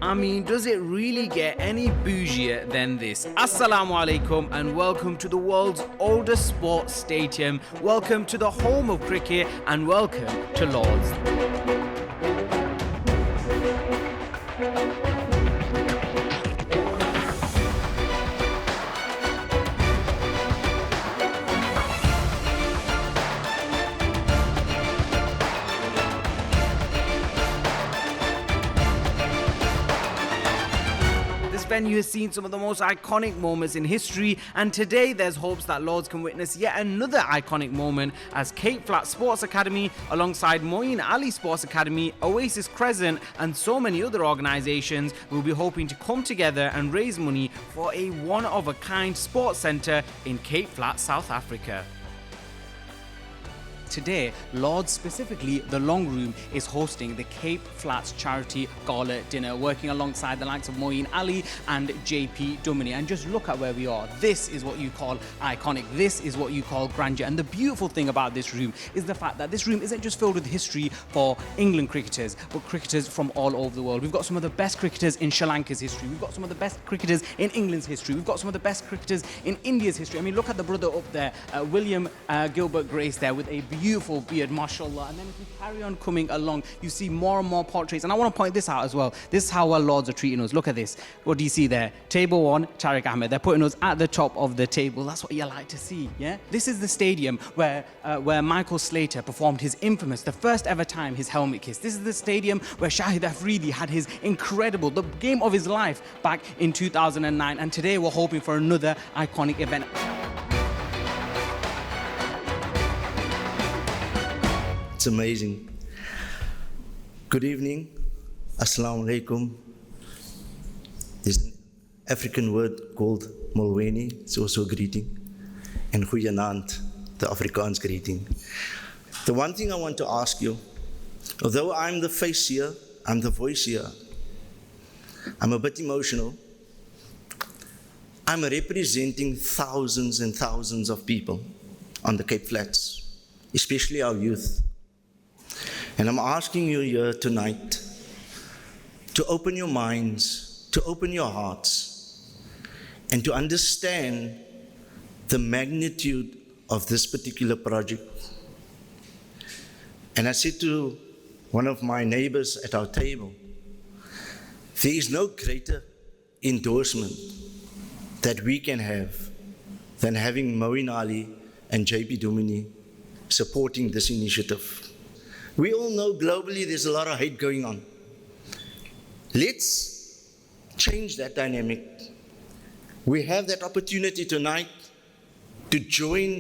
I mean, does it really get any bougier than this? Assalamu alaikum and welcome to the world's oldest sports stadium. Welcome to the home of cricket and welcome to Lord's. Venue has seen some of the most iconic moments in history, and today there's hopes that Lords can witness yet another iconic moment as Cape Flats Sports Academy alongside Moeen Ali Sports Academy, Oasis Crescent and so many other organisations will be hoping to come together and raise money for a one-of-a-kind sports centre in Cape Flats, South Africa. Today, Lords, specifically the Long Room, is hosting the Cape Flats Charity Gala dinner, working alongside the likes of Moeen Ali and JP Duminy. And just look at where we are. This is what you call iconic. This is what you call grandeur. And the beautiful thing about this room is the fact that this room isn't just filled with history for England cricketers, but cricketers from all over the world. We've got some of the best cricketers in Sri Lanka's history. We've got some of the best cricketers in England's history. We've got some of the best cricketers in India's history. I mean, look at the brother up there, William Gilbert Grace there with a beautiful beard, mashallah. And then if we carry on coming along, you see more and more portraits. And I want to point this out as well. This is how well Lords are treating us. Look at this. What do you see there? Table 1, Tarek Ahmed. They're putting us at the top of the table. That's what you like to see, yeah? This is the stadium where Michael Slater performed his infamous, the first ever time, his helmet kiss. This is the stadium where Shahid Afridi had his incredible, the game of his life back in 2009. And today we're hoping for another iconic event. It's amazing. Good evening. Assalamu alaikum. There's an African word called Mulweni. It's also a greeting. And goeienaand, the Afrikaans greeting. The one thing I want to ask you, although I'm the face here, I'm the voice here, I'm a bit emotional. I'm representing thousands and thousands of people on the Cape Flats, especially our youth. And I'm asking you here tonight to open your minds, to open your hearts, and to understand the magnitude of this particular project. And I said to one of my neighbors at our table, there is no greater endorsement that we can have than having Moeen Ali and JP Duminy supporting this initiative. We all know globally there's a lot of hate going on. Let's change that dynamic. We have that opportunity tonight to join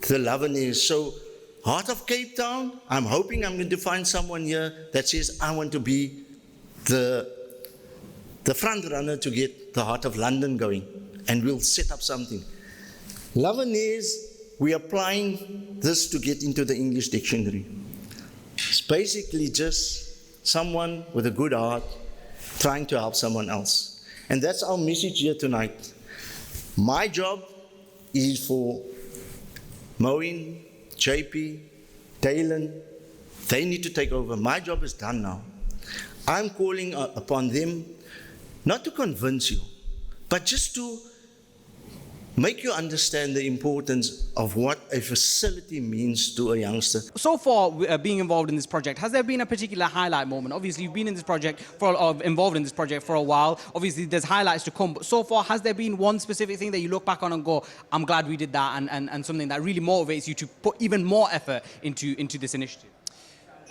the Laveniers. So, Heart of Cape Town, I'm hoping I'm going to find someone here that says, I want to be the front runner to get the Heart of London going. And we'll set up something. Laveniers, we're applying this to get into the English dictionary. It's basically just someone with a good heart trying to help someone else. And that's our message here tonight. My job is for Moeen, JP, Dalin. They need to take over. My job is done now. I'm calling upon them not to convince you, but just to make you understand the importance of what a facility means to a youngster. So far, being involved in this project, has there been a particular highlight moment? Obviously, you've been in this project involved in this project for a while. Obviously, there's highlights to come. But so far, has there been one specific thing that you look back on and go, I'm glad we did that, and something that really motivates you to put even more effort into this initiative?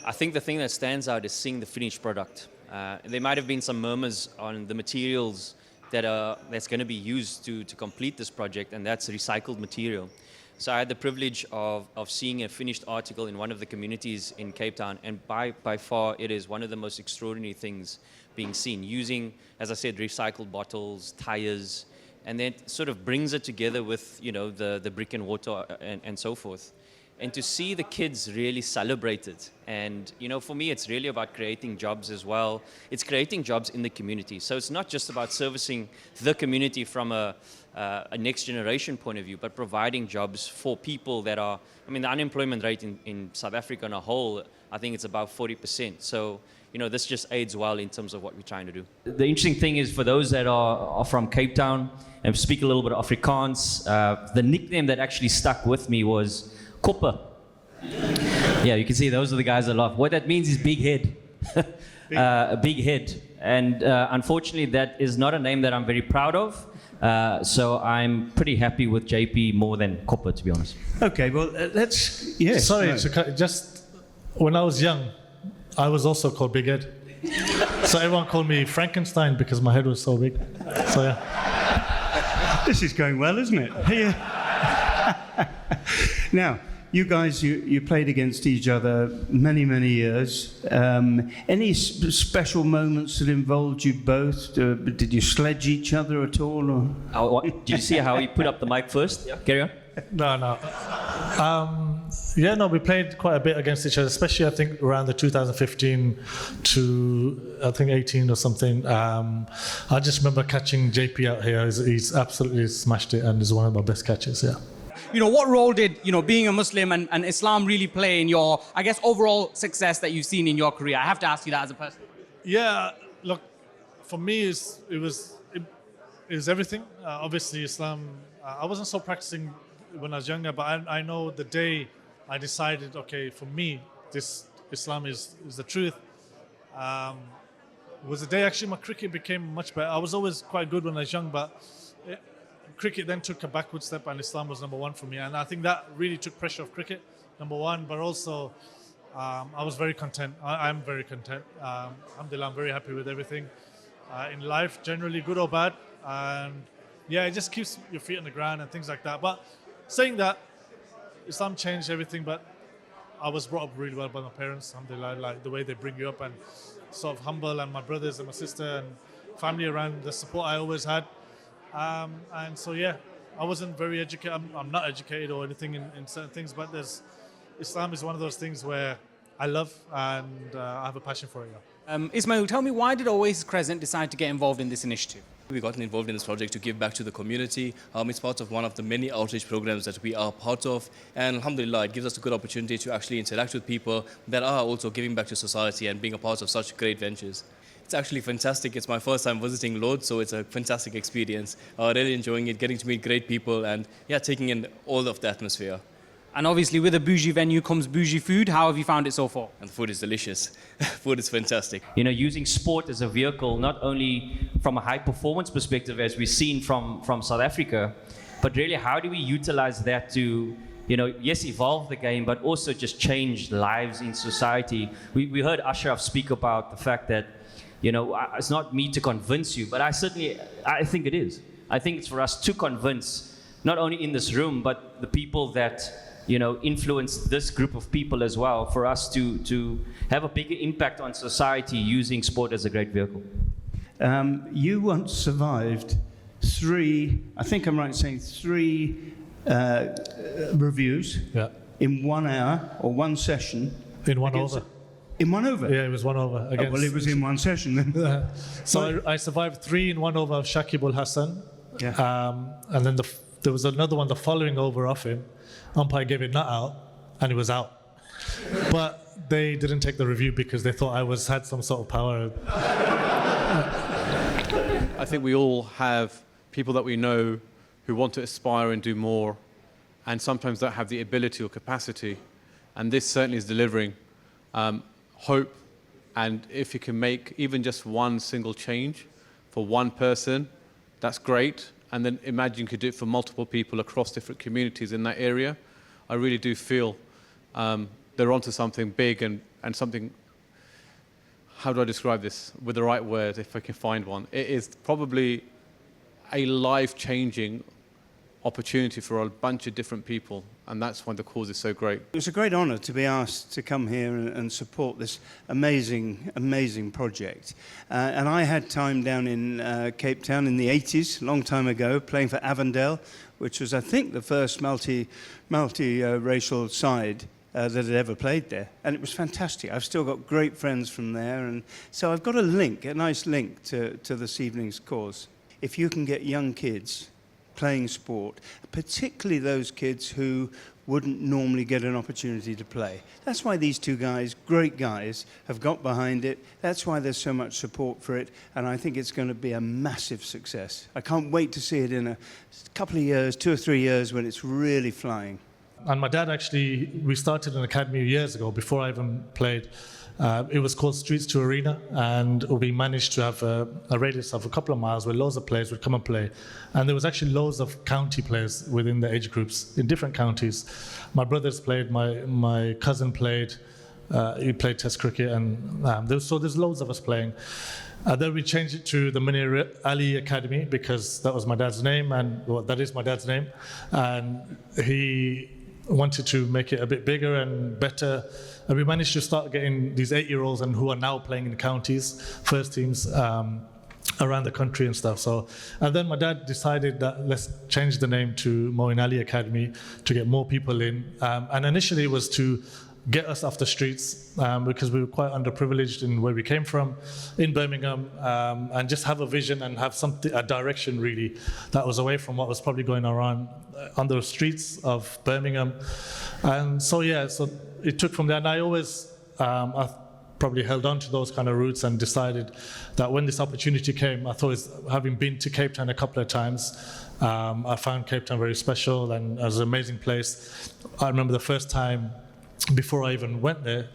I think the thing that stands out is seeing the finished product. There might have been some murmurs on the materials that's going to be used to complete this project, and that's recycled material. So I had the privilege of seeing a finished article in one of the communities in Cape Town, and by far it is one of the most extraordinary things being seen, using, as I said, recycled bottles, tires, and then sort of brings it together with, you know, the brick and mortar and so forth. And to see the kids really celebrate it. And, you know, for me, it's really about creating jobs as well. It's creating jobs in the community. So it's not just about servicing the community from a next generation point of view, but providing jobs for people that are, I mean, the unemployment rate in South Africa on a whole, I think it's about 40%. So, this just aids well in terms of what we're trying to do. The interesting thing is, for those that are from Cape Town and speak a little bit of Afrikaans, the nickname that actually stuck with me was Kopper. Yeah, you can see those are the guys that laugh. What that means is big head. A big head. And unfortunately, that is not a name that I'm very proud of. So I'm pretty happy with JP more than Kopper, to be honest. Okay, well, let's... Yes. Sorry, just when I was young, I was also called Big Ed. So everyone called me Frankenstein because my head was so big. So yeah. This is going well, isn't it? Yeah. Now, you guys, you played against each other many, many years. Any special moments that involved you both? Did you sledge each other at all? Or? Did you see how he put up the mic first? Yeah. Carry on. No. We played quite a bit against each other, especially I think around the 2015 to I think 18 or something. I just remember catching JP out here. He's absolutely smashed it and is one of my best catches. Yeah. What role did, being a Muslim and Islam really play in your, I guess, overall success that you've seen in your career? I have to ask you that as a person. Yeah, look, for me, it was everything. Obviously, Islam, I wasn't so practicing when I was younger, but I know the day I decided, okay, for me, this Islam is the truth, was the day actually my cricket became much better. I was always quite good when I was young, but cricket then took a backward step and Islam was number one for me. And I think that really took pressure off cricket, number one, but also I was very content. I'm very content. Alhamdulillah, I'm very happy with everything in life, generally good or bad. And yeah, it just keeps your feet on the ground and things like that. But saying that, Islam changed everything, but I was brought up really well by my parents, alhamdulillah, like the way they bring you up and sort of humble, and my brothers and my sister and family around, the support I always had. And so, yeah, I wasn't very educated. I'm not educated or anything in certain things, but Islam is one of those things where I love and I have a passion for it. Yeah. Ismail, tell me, why did Oasis Crescent decide to get involved in this initiative? We've gotten involved in this project to give back to the community. It's part of one of the many outreach programs that we are part of. And alhamdulillah, it gives us a good opportunity to actually interact with people that are also giving back to society and being a part of such great ventures. It's actually fantastic. It's my first time visiting Lords, so it's a fantastic experience. Really enjoying it, getting to meet great people and taking in all of the atmosphere. And obviously with a bougie venue comes bougie food. How have you found it so far? And the food is delicious. Food is fantastic. Using sport as a vehicle, not only from a high performance perspective, as we've seen from South Africa, but really how do we utilize that to, yes, evolve the game, but also just change lives in society. We heard Ashraf speak about the fact that, it's not me to convince you, but I think it is. I think it's for us to convince, not only in this room, but the people that influence this group of people as well, for us to have a bigger impact on society using sport as a great vehicle. You once survived I think I'm right in saying three reviews in 1 hour or one session. In one over. In one over? Yeah, it was one over. Well, it was in one session then. So I survived 3 in 1 over of Shakib Al Hassan. Yeah. And then there was another one, the following over off him. Umpire gave it not out, and it was out. But they didn't take the review because they thought I had some sort of power. I think we all have people that we know who want to aspire and do more, and sometimes don't have the ability or capacity. And this certainly is delivering hope. And if you can make even just one single change for one person, that's great. And then imagine you could do it for multiple people across different communities in that area. I really do feel they're onto something big and something, how do I describe this with the right word, if I can find one? It is probably a life-changing opportunity for a bunch of different people, and that's why the cause is so great. It was a great honour to be asked to come here and support this amazing, amazing project. And I had time down in Cape Town in the 80s, a long time ago, playing for Avondale, which was, I think, the first multi-racial side that had ever played there. And it was fantastic. I've still got great friends from there. And so I've got a nice link to this evening's cause. If you can get young kids playing sport, particularly those kids who wouldn't normally get an opportunity to play. That's why these two guys, great guys, have got behind it. That's why there's so much support for it, and I think it's going to be a massive success. I can't wait to see it in a couple of years, 2 or 3 years, when it's really flying. And my dad actually, we started an academy years ago before I even played. It was called Streets to Arena, and we managed to have a radius of a couple of miles where loads of players would come and play. And there was actually loads of county players within the age groups in different counties. My brothers played, my cousin played, he played Test cricket, and there's loads of us playing. Then we changed it to the Moeen Ali Academy because that was my dad's name, and well, that is my dad's name. And he wanted to make it a bit bigger and better. And we managed to start getting these 8-year-olds and who are now playing in the counties, first teams around the country and stuff. So, and then my dad decided that let's change the name to Moeen Ali Academy to get more people in. And initially it was to get us off the streets because we were quite underprivileged in where we came from in Birmingham, and just have a vision and have a direction really that was away from what was probably going around on the streets of Birmingham. And so so it took from there, and I always I probably held on to those kind of roots and decided that when this opportunity came, I thought, having been to Cape Town a couple of times, I found Cape Town very special and it was an amazing place. I remember the first time, before I even went there,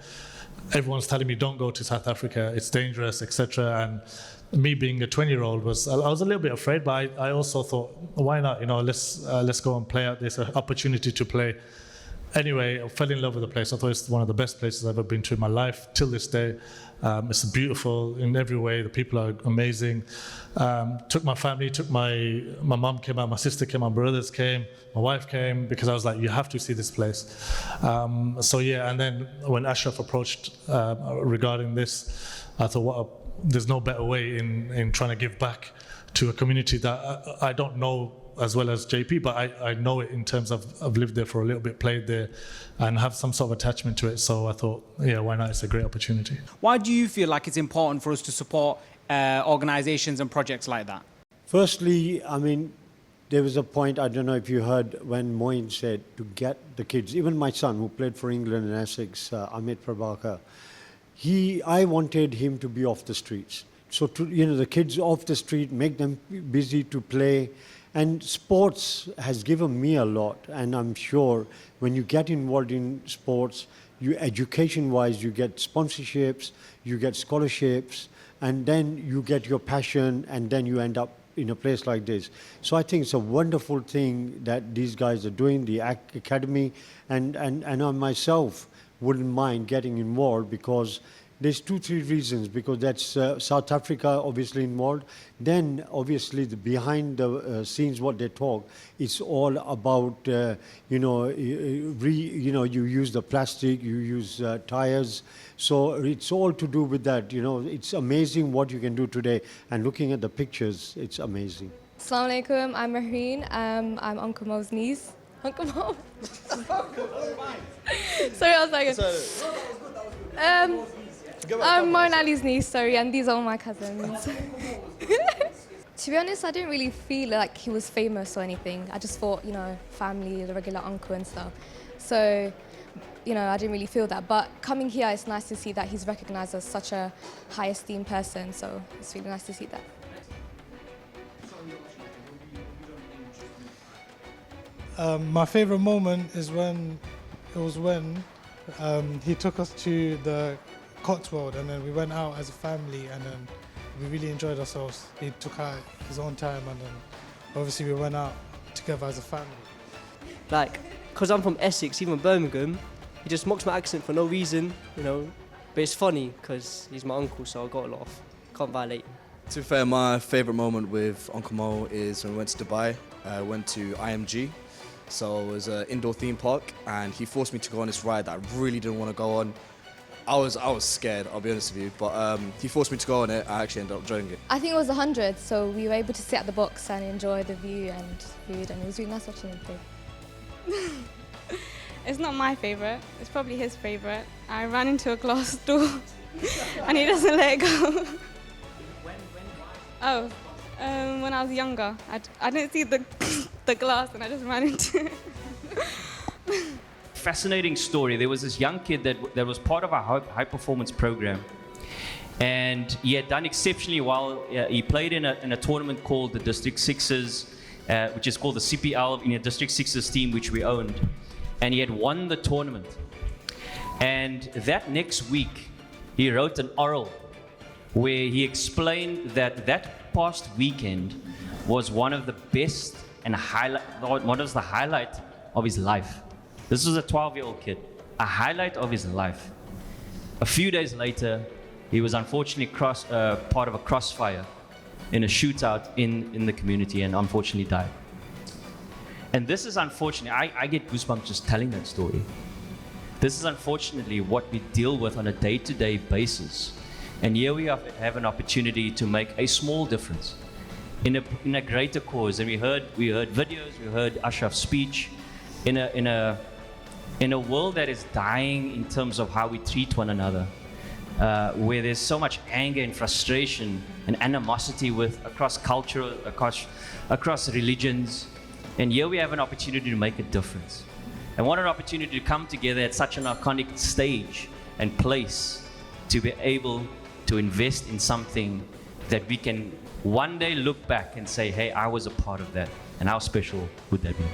everyone's telling me don't go to South Africa, it's dangerous, etc. And me being a 20-year-old I was a little bit afraid, but I also thought, why not? Let's go and play out this opportunity to play. Anyway, I fell in love with the place. I thought it's one of the best places I've ever been to in my life till this day. It's beautiful in every way. The people are amazing. Took my family, my mum came out, my sister came, my brothers came, my wife came, because I was like, you have to see this place. And then when Ashraf approached regarding this, I thought, there's no better way in trying to give back to a community that I don't know as well as JP, but I know it in terms of I've lived there for a little bit, played there, and have some sort of attachment to it. So I thought, why not? It's a great opportunity. Why do you feel like it's important for us to support organisations and projects like that? Firstly, I mean, there was a point, I don't know if you heard, when Moeen said to get the kids, even my son who played for England in Essex, Ahmed Prabhakar, I wanted him to be off the streets. So the kids off the street, make them busy to play. And sports has given me a lot, and I'm sure when you get involved in sports, education-wise, you get sponsorships, you get scholarships, and then you get your passion, and then you end up in a place like this. So I think it's a wonderful thing that these guys are doing, the academy, and I myself wouldn't mind getting involved because there's 2-3 reasons, because that's South Africa obviously involved. Then obviously the behind the scenes, what they talk, it's all about you use the plastic, you use tires, so it's all to do with that. It's amazing what you can do today, and looking at the pictures, it's amazing. Assalamu alaikum, I'm Maheen. I'm Uncle Mo's niece. Uncle Mo. Sorry, I was like. I'm Moeen Ali's niece, sorry, and these are all my cousins. To be honest, I didn't really feel like he was famous or anything. I just thought, family, the regular uncle and stuff. So, I didn't really feel that. But coming here, it's nice to see that he's recognised as such a high esteemed person. So it's really nice to see that. My favourite moment is when he took us to the Cotswold, and then we went out as a family, and then we really enjoyed ourselves. He took out his own time, and then obviously we went out together as a family. Because I'm from Essex, even Birmingham, he just mocks my accent for no reason, but it's funny because he's my uncle, so I got a lot of, can't violate him. To be fair, my favourite moment with Uncle Mo is when we went to Dubai. I went to IMG, so it was an indoor theme park, and he forced me to go on this ride that I really didn't want to go on. I was scared, I'll be honest with you, but he forced me to go on it. I actually ended up enjoying it. I think it was 100, so we were able to sit at the box and enjoy the view and food, and it was really nice watching him play. It's not my favourite, it's probably his favourite. I ran into a glass door and he doesn't let it go. When I was younger. I didn't see the the glass and I just ran into it. Fascinating story. There was this young kid that was part of our high performance program, and he had done exceptionally well. He played in a tournament called the District Sixes, which is called the CPL in a District Sixes team, which we owned, and he had won the tournament. And that next week, he wrote an oral where he explained that past weekend was one of the best and one of the highlight of his life. This was a 12-year-old kid, a highlight of his life. A few days later, he was unfortunately part of a crossfire in a shootout in the community and unfortunately died. And this is unfortunately, I get goosebumps just telling that story. This is unfortunately what we deal with on a day-to-day basis. And here we have an opportunity to make a small difference in a greater cause. And we heard videos, we heard Ashraf's speech in a world that is dying in terms of how we treat one another, where there's so much anger and frustration and animosity across culture, across religions. And here we have an opportunity to make a difference. And what an opportunity to come together at such an iconic stage and place to be able to invest in something that we can one day look back and say, hey, I was a part of that. And how special would that be?